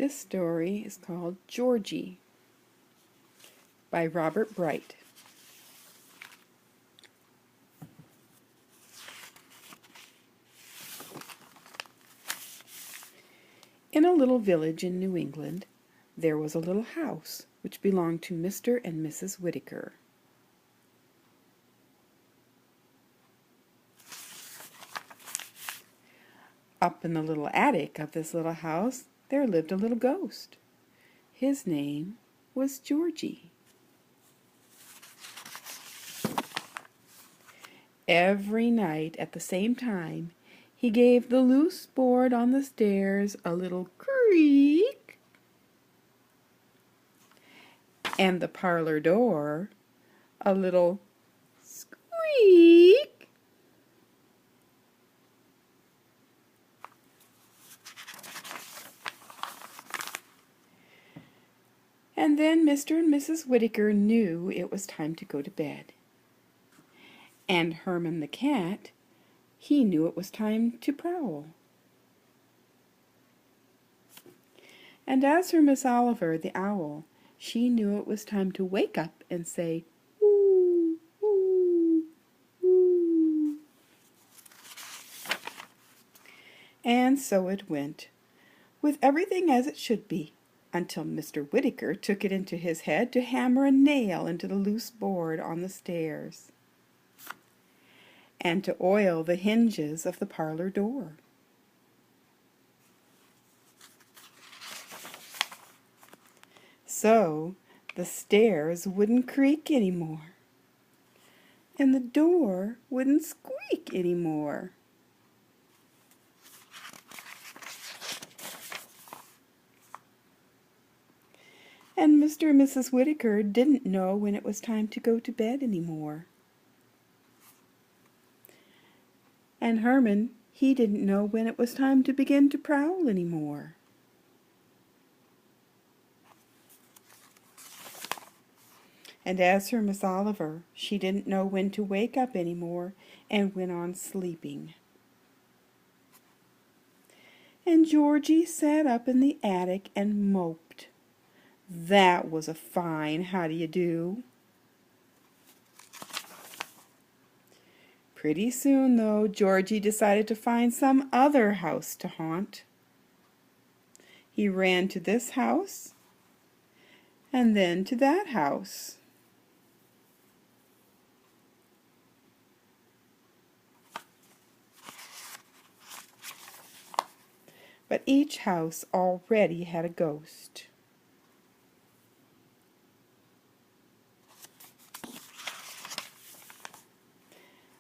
This story is called Georgie by Robert Bright. In a little village in New England, there was a little house which belonged to Mr. and Mrs. Whittaker. Up in the little attic of this little house, there lived a little ghost. His name was Georgie. Every night at the same time, he gave the loose board on the stairs a little creak, and the parlor door a little squeak. And then Mr. and Mrs. Whittaker knew it was time to go to bed. And Herman the cat, he knew it was time to prowl. And as for Miss Oliver the owl, she knew it was time to wake up and say, "Ooh, ooh, ooh." And so it went, with everything as it should be, until Mr. Whittaker took it into his head to hammer a nail into the loose board on the stairs, and to oil the hinges of the parlor door. So the stairs wouldn't creak anymore, and the door wouldn't squeak anymore. And Mr. and Mrs. Whittaker didn't know when it was time to go to bed anymore. And Herman, he didn't know when it was time to begin to prowl anymore. And as for Miss Oliver, she didn't know when to wake up anymore and went on sleeping. And Georgie sat up in the attic and moped. That was a fine how-do-you-do. Pretty soon, though, Georgie decided to find some other house to haunt. He ran to this house, and then to that house. But each house already had a ghost.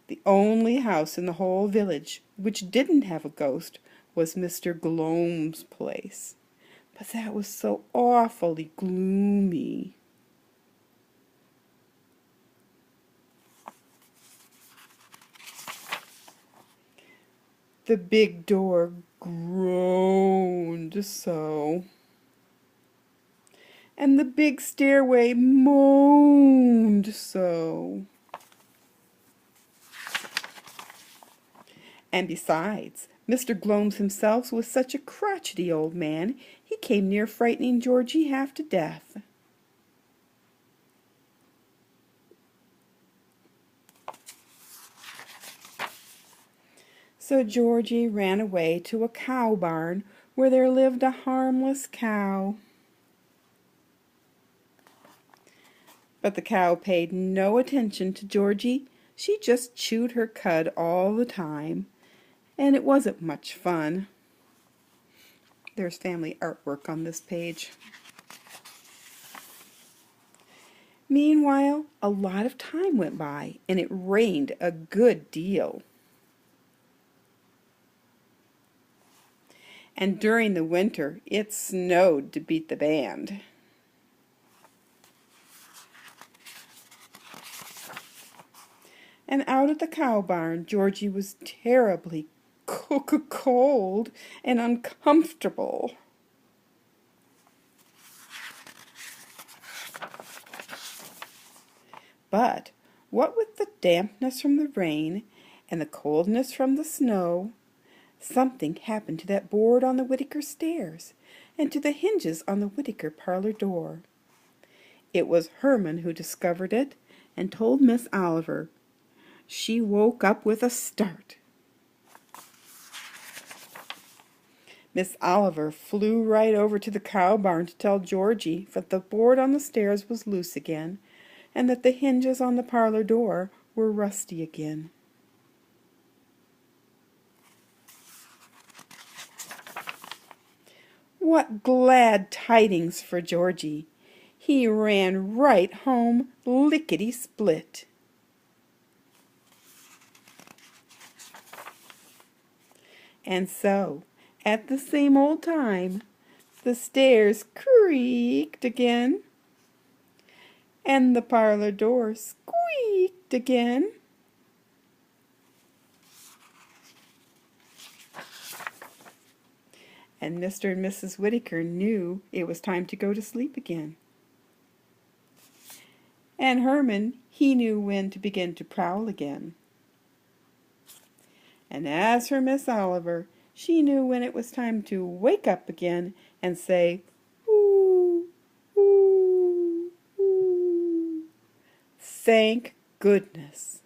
The only house in the whole village which didn't have a ghost was Mr. Gloam's place. But that was so awfully gloomy. The big door groaned so, and the big stairway moaned so. And besides, Mr. Gloam himself was such a crotchety old man, he came near frightening Georgie half to death. So Georgie ran away to a cow barn where there lived a harmless cow. But the cow paid no attention to Georgie. She just chewed her cud all the time, and it wasn't much fun. There's family artwork on this page. Meanwhile, a lot of time went by, and it rained a good deal. And during the winter, it snowed to beat the band. And out at the cow barn, Georgie was terribly cold and uncomfortable. But what with the dampness from the rain and the coldness from the snow, Something happened to that board on the Whittaker stairs, and to the hinges on the Whittaker parlor door. It was Herman who discovered it and told Miss Oliver. She woke up with a start. Miss Oliver flew right over to the cow barn to tell Georgie that the board on the stairs was loose again, and that the hinges on the parlor door were rusty again. What glad tidings for Georgie! He ran right home, lickety-split. And so, at the same old time, the stairs creaked again, and the parlor door squeaked again. And Mr. and Mrs. Whittaker knew it was time to go to sleep again. And Herman, he knew when to begin to prowl again. And as for Miss Oliver, she knew when it was time to wake up again and say, "Ooh, ooh, ooh." Thank goodness.